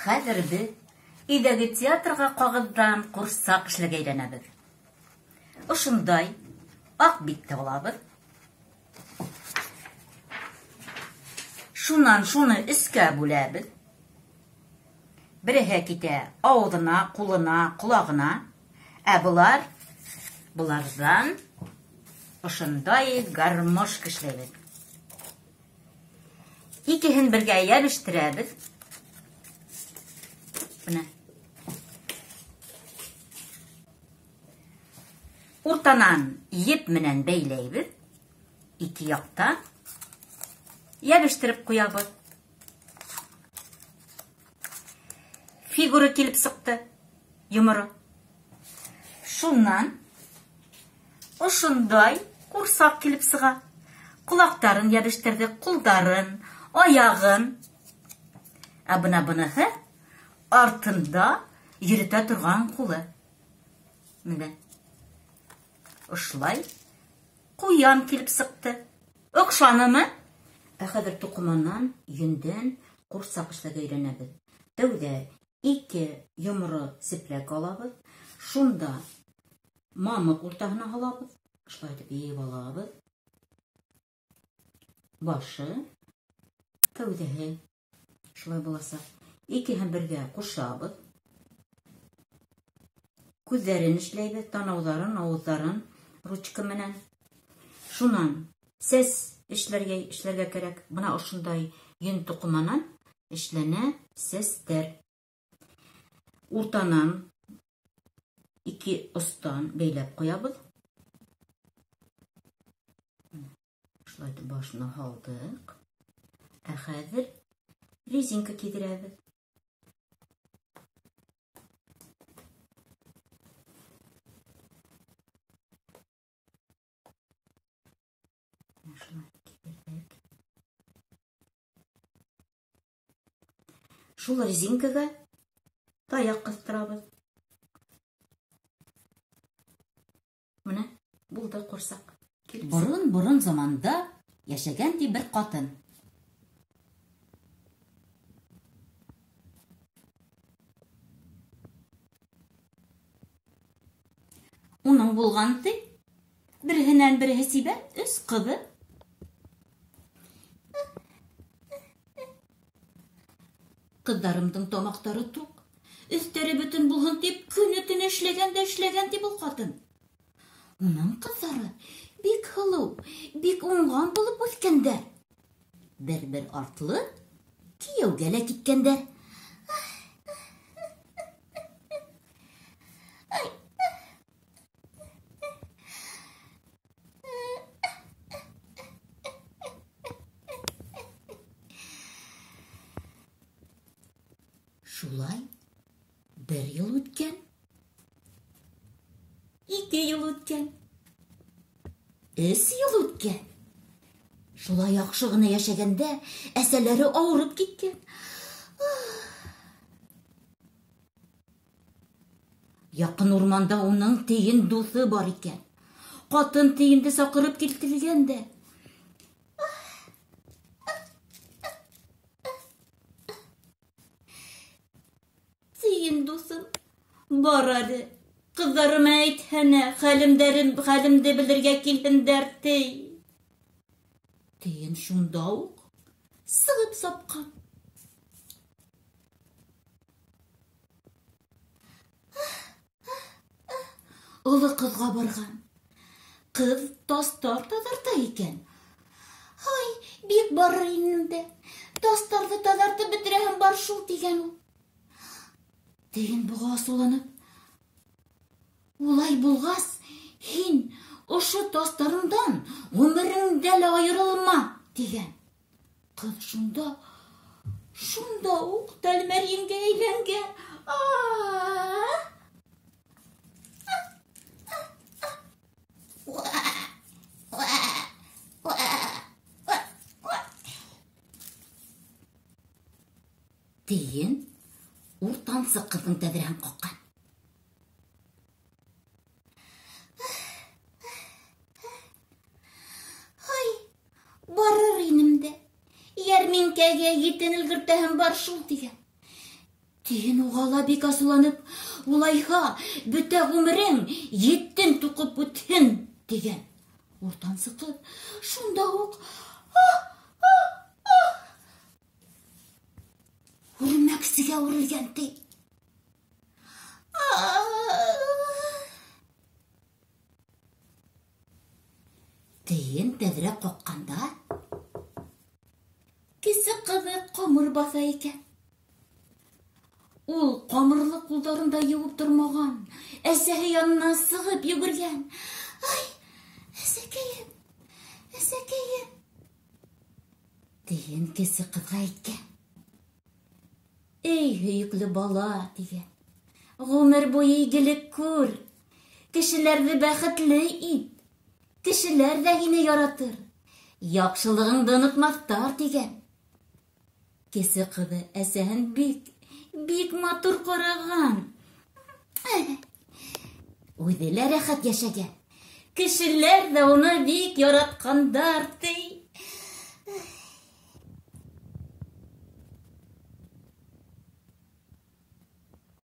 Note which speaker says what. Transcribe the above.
Speaker 1: Хәзер без өйдәге театрга кагылдан курсак эшләргә әйләнәбез. Ошундай ак битте алабыз. Шуннан шуны өскә бүләбез. Береһе китә авызына, кулына, колагына. Ә булардан ошундай гармошка эшләбез. Икесен бергә ябештырабыз. Менә. Уртанан еп менән бәйләйбез. Ике якта ябештырып куябыз. Фигура килеп сыкты. Йомыры. Шуннан ошундай курсак килеп сыга. Кулактарын ябештырдык, кулдарын, аягын. Ә буныһы артында йөртә торган кулы. Менә. Ошулай куян килеп сыкты. Окшанымы? Ә хәзер тукыманнан, йөндән курсак эшләргә өйрәнәбез. Тәүдә 2 йомры сепләк алабыз. Шунда мамык уртаһына һалабыз. Шулай итеп йыйып алабыз. Башы, кәүдәһе. Шулай буласак, икеһен бергә кушабыз. Күзләрен эшләйбез, танауҙарын, ауыҙҙарын ручка менән. Шунан сәс эшләргә кәрәк. Бына ошондай йөн туҡыманан эшләнә сәстәр. Уртанан 2 остан бәйләп ҡуябыҙ. Шулай итеп башына һалдыҡ. Ә хәҙер резинка киҙерәбеҙ. Шул резинкаға таяҡ ҡыҫтырабыҙ. Менә булды ҡурсаҡ. Борон заманда йәшәгән ди бер ҡатын. Уның булған ти береһенән береһе сибән 3 ҡыҙы. Ҡыҙҙарымдың тамаҡтары туҡ, өҫтәре бөтөн булһын тип, көнө-төнө эшләгән ди был ҡатын. Уның ҡыҙҙары бик һылыу, бик уңған булып үҫкәндәр. Бер артлы кейәүгә лә киткәндәр. Шулай 1 йыл үткән, 2 йыл үткән, 3 йыл үткән. Шулай яҡшы ғына йәшәгәндә әсәләре ауырып киткән. Яҡын урманда уның тейен дуҫы бар икән. Ҡатын тейенде саҡырып килтергәндә. Тейен дуҫым, бар әле. Ҡыҙҙарыма әйтһәнә, хәлемде белергә килһендәр, ти. Тейен шунда уҡ сығып сапҡан. Оло ҡыҙға барған. Ҡыҙ тастар таҙарта икән. Һай, бик барыр инем дә. Тастарҙы таҙартып бөтөрәһем бар шул, тигән ул. Тейен буға асыуланып: улай булғас, һин ошо тастарыңдан ғүмереңдә лә айырылма, тигән. Ҡыҙ шунда уҡ тәлмәрйенгә әйләнгән. Тейен уртансы ҡыҙҙың тәҙрәһен ҡаҡҡан. Барыр инем дә, йәрминкәгә етен өлгөртәһем бар шул, тигән. Тиен уғала бик асыланып, улайһа, бөтә ғүмерең еттен туҡып үтһен, тигән. Уртансы ҡыҙ шунда уҡ үрмәксегә үрелгән, ти. Тейен тәҙрә ҡаҡҡанда, кесе ҡыҙы ҡамыр баҫа икән. Ул ҡамырлы ҡулдарында йыуып тормаған, әсәһе янына сығып йүгергән. Ай, әсәкәйем, әсәкәйем. Тейен кесе ҡыҙға әйткән. Эй, һөйөклө бала, тигән. Ғүмер буйы игелек күр, кешеләрҙе бәхетле ит. Кешеләр ҙә һине яратыр, яҡшылығыңды онотмаҫтар, тигән. Кесе ҡыҙы әсәһен бик матур ҡараған. Үҙе лә рәхәт йәшәгән. Кешеләр ҙә уны бик яратҡандар, ти.